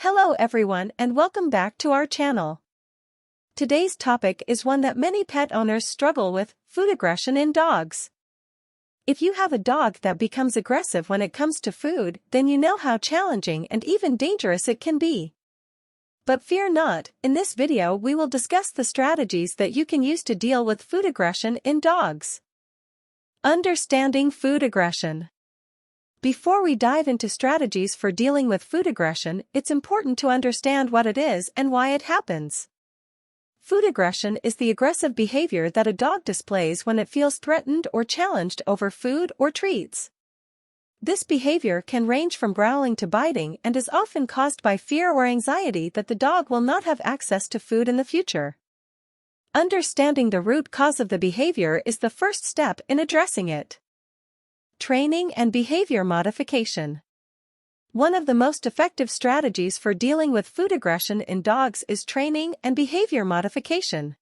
Hello everyone and welcome back to our channel. Today's topic is one that many pet owners struggle with: food aggression in dogs. If you have a dog that becomes aggressive when it comes to food, then you know how challenging and even dangerous it can be. But fear not, in this video we will discuss the strategies that you can use to deal with food aggression in dogs. Understanding food aggression. Before we dive into strategies for dealing with food aggression, it's important to understand what it is and why it happens. Food aggression is the aggressive behavior that a dog displays when it feels threatened or challenged over food or treats. This behavior can range from growling to biting and is often caused by fear or anxiety that the dog will not have access to food in the future. Understanding the root cause of the behavior is the first step in addressing it. Training and behavior modification. One of the most effective strategies for dealing with food aggression in dogs is training and behavior modification.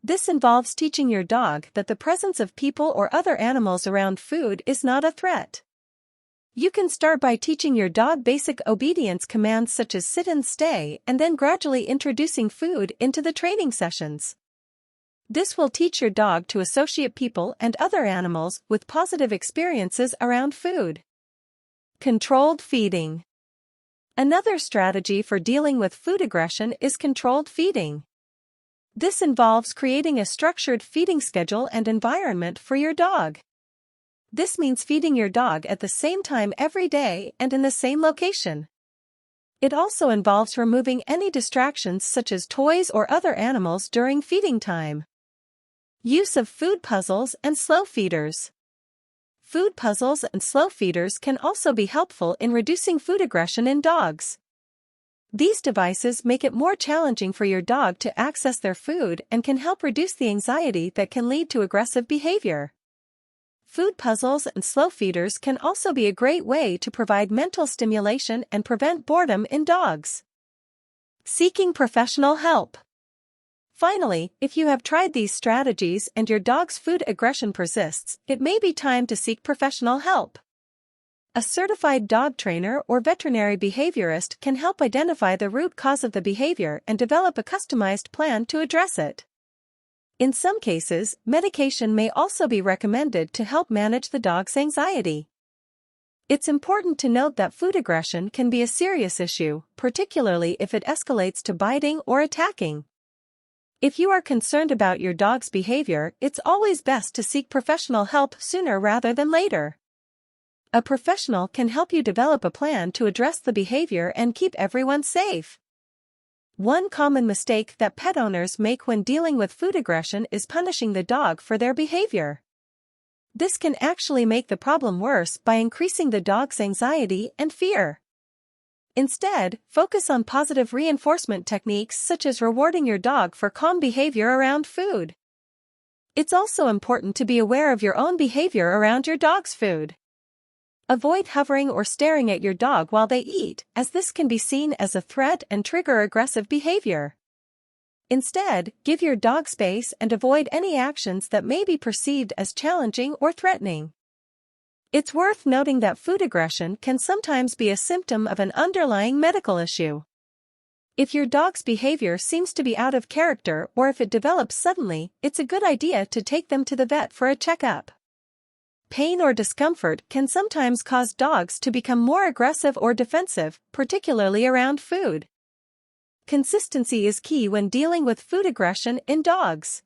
This involves teaching your dog that the presence of people or other animals around food is not a threat. You can start by teaching your dog basic obedience commands such as sit and stay, and then gradually introducing food into the training sessions. This will teach your dog to associate people and other animals with positive experiences around food. Controlled feeding. Another strategy for dealing with food aggression is controlled feeding. This involves creating a structured feeding schedule and environment for your dog. This means feeding your dog at the same time every day and in the same location. It also involves removing any distractions such as toys or other animals during feeding time. Use of food puzzles and slow feeders. Food puzzles and slow feeders can also be helpful in reducing food aggression in dogs. These devices make it more challenging for your dog to access their food and can help reduce the anxiety that can lead to aggressive behavior. Food puzzles and slow feeders can also be a great way to provide mental stimulation and prevent boredom in dogs. Seeking professional help. Finally, if you have tried these strategies and your dog's food aggression persists, it may be time to seek professional help. A certified dog trainer or veterinary behaviorist can help identify the root cause of the behavior and develop a customized plan to address it. In some cases, medication may also be recommended to help manage the dog's anxiety. It's important to note that food aggression can be a serious issue, particularly if it escalates to biting or attacking. If you are concerned about your dog's behavior, it's always best to seek professional help sooner rather than later. A professional can help you develop a plan to address the behavior and keep everyone safe. One common mistake that pet owners make when dealing with food aggression is punishing the dog for their behavior. This can actually make the problem worse by increasing the dog's anxiety and fear. Instead, focus on positive reinforcement techniques such as rewarding your dog for calm behavior around food. It's also important to be aware of your own behavior around your dog's food. Avoid hovering or staring at your dog while they eat, as this can be seen as a threat and trigger aggressive behavior. Instead, give your dog space and avoid any actions that may be perceived as challenging or threatening. It's worth noting that food aggression can sometimes be a symptom of an underlying medical issue. If your dog's behavior seems to be out of character or if it develops suddenly, it's a good idea to take them to the vet for a checkup. Pain or discomfort can sometimes cause dogs to become more aggressive or defensive, particularly around food. Consistency is key when dealing with food aggression in dogs.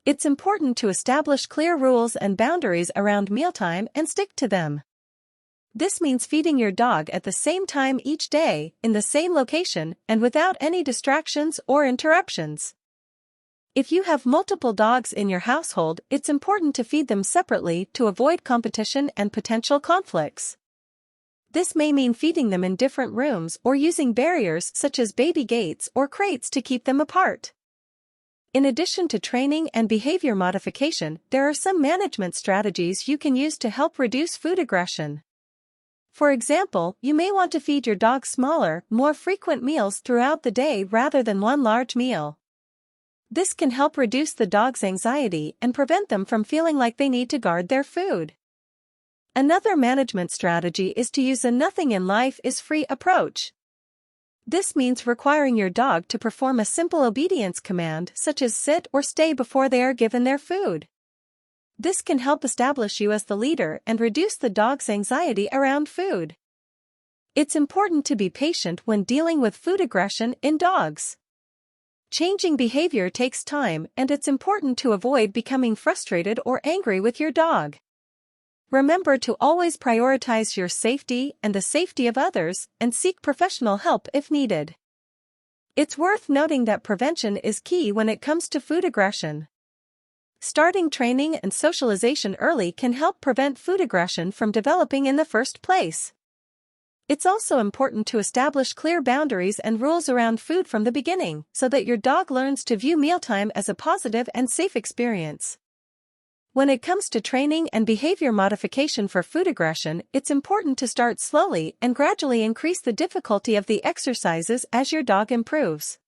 It's important to establish clear rules and boundaries around mealtime and stick to them. This means feeding your dog at the same time each day, in the same location, and without any distractions or interruptions. If you have multiple dogs in your household, it's important to feed them separately to avoid competition and potential conflicts. This may mean feeding them in different rooms or using barriers such as baby gates or crates to keep them apart. In addition to training and behavior modification, there are some management strategies you can use to help reduce food aggression. For example, you may want to feed your dog smaller, more frequent meals throughout the day rather than one large meal. This can help reduce the dog's anxiety and prevent them from feeling like they need to guard their food. Another management strategy is to use a nothing in life is free approach. This means requiring your dog to perform a simple obedience command such as sit or stay before they are given their food. This can help establish you as the leader and reduce the dog's anxiety around food. It's important to be patient when dealing with food aggression in dogs. Changing behavior takes time, and it's important to avoid becoming frustrated or angry with your dog. Remember to always prioritize your safety and the safety of others, and seek professional help if needed. It's worth noting that prevention is key when it comes to food aggression. Starting training and socialization early can help prevent food aggression from developing in the first place. It's also important to establish clear boundaries and rules around food from the beginning, so that your dog learns to view mealtime as a positive and safe experience. When it comes to training and behavior modification for food aggression, it's important to start slowly and gradually increase the difficulty of the exercises as your dog improves.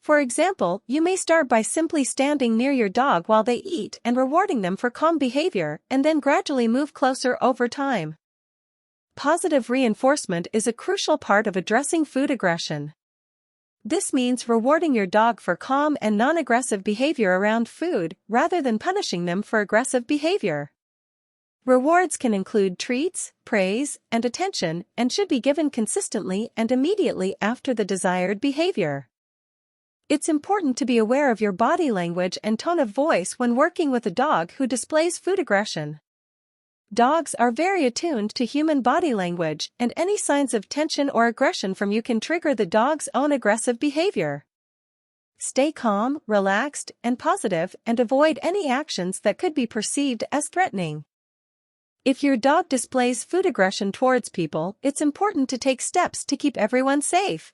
For example, you may start by simply standing near your dog while they eat and rewarding them for calm behavior, and then gradually move closer over time. Positive reinforcement is a crucial part of addressing food aggression. This means rewarding your dog for calm and non-aggressive behavior around food, rather than punishing them for aggressive behavior. Rewards can include treats, praise, and attention, and should be given consistently and immediately after the desired behavior. It's important to be aware of your body language and tone of voice when working with a dog who displays food aggression. Dogs are very attuned to human body language, and any signs of tension or aggression from you can trigger the dog's own aggressive behavior. Stay calm, relaxed, and positive, and avoid any actions that could be perceived as threatening. If your dog displays food aggression towards people, it's important to take steps to keep everyone safe.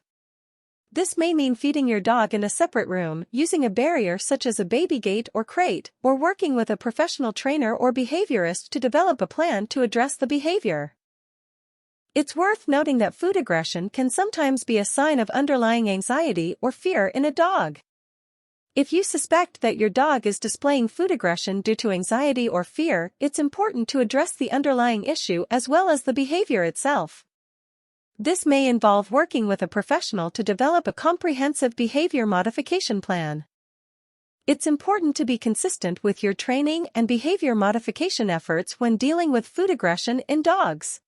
This may mean feeding your dog in a separate room, using a barrier such as a baby gate or crate, or working with a professional trainer or behaviorist to develop a plan to address the behavior. It's worth noting that food aggression can sometimes be a sign of underlying anxiety or fear in a dog. If you suspect that your dog is displaying food aggression due to anxiety or fear, it's important to address the underlying issue as well as the behavior itself. This may involve working with a professional to develop a comprehensive behavior modification plan. It's important to be consistent with your training and behavior modification efforts when dealing with food aggression in dogs.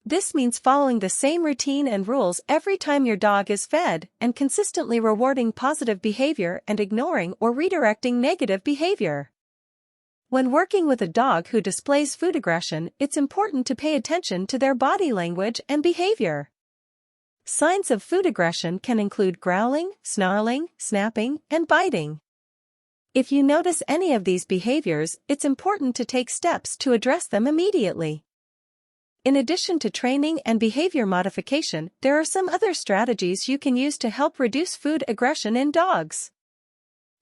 This means following the same routine and rules every time your dog is fed, and consistently rewarding positive behavior and ignoring or redirecting negative behavior. When working with a dog who displays food aggression, it's important to pay attention to their body language and behavior. Signs of food aggression can include growling, snarling, snapping, and biting. If you notice any of these behaviors, it's important to take steps to address them immediately. In addition to training and behavior modification, there are some other strategies you can use to help reduce food aggression in dogs.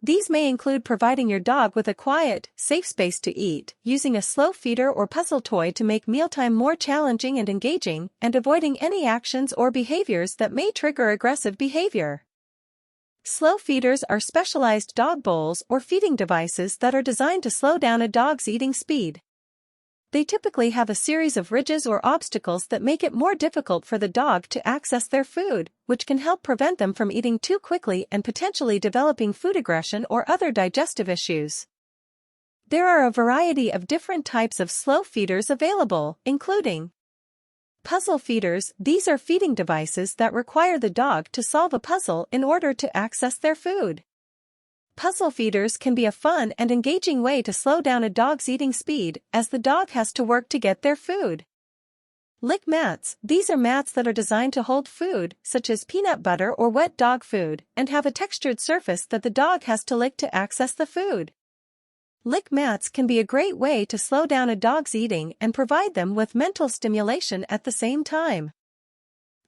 These may include providing your dog with a quiet, safe space to eat, using a slow feeder or puzzle toy to make mealtime more challenging and engaging, and avoiding any actions or behaviors that may trigger aggressive behavior. Slow feeders are specialized dog bowls or feeding devices that are designed to slow down a dog's eating speed. They typically have a series of ridges or obstacles that make it more difficult for the dog to access their food, which can help prevent them from eating too quickly and potentially developing food aggression or other digestive issues. There are a variety of different types of slow feeders available, including puzzle feeders. These are feeding devices that require the dog to solve a puzzle in order to access their food. Puzzle feeders can be a fun and engaging way to slow down a dog's eating speed, as the dog has to work to get their food. Lick mats. These are mats that are designed to hold food, such as peanut butter or wet dog food, and have a textured surface that the dog has to lick to access the food. Lick mats can be a great way to slow down a dog's eating and provide them with mental stimulation at the same time.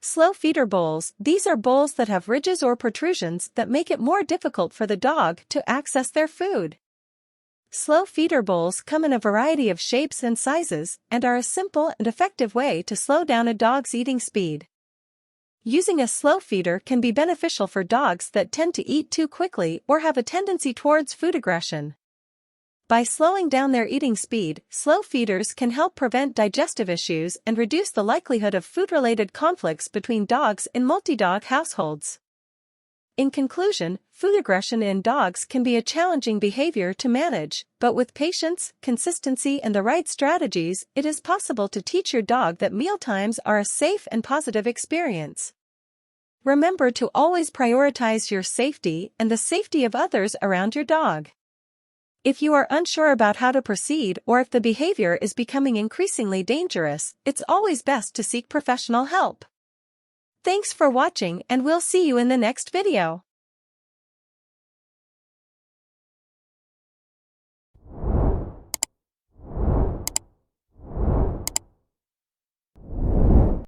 Slow feeder bowls. These are bowls that have ridges or protrusions that make it more difficult for the dog to access their food. Slow feeder bowls come in a variety of shapes and sizes, and are a simple and effective way to slow down a dog's eating speed. Using a slow feeder can be beneficial for dogs that tend to eat too quickly or have a tendency towards food aggression. By slowing down their eating speed, slow feeders can help prevent digestive issues and reduce the likelihood of food-related conflicts between dogs in multi-dog households. In conclusion, food aggression in dogs can be a challenging behavior to manage, but with patience, consistency, and the right strategies, it is possible to teach your dog that mealtimes are a safe and positive experience. Remember to always prioritize your safety and the safety of others around your dog. If you are unsure about how to proceed or if the behavior is becoming increasingly dangerous, it's always best to seek professional help. Thanks for watching, and we'll see you in the next video.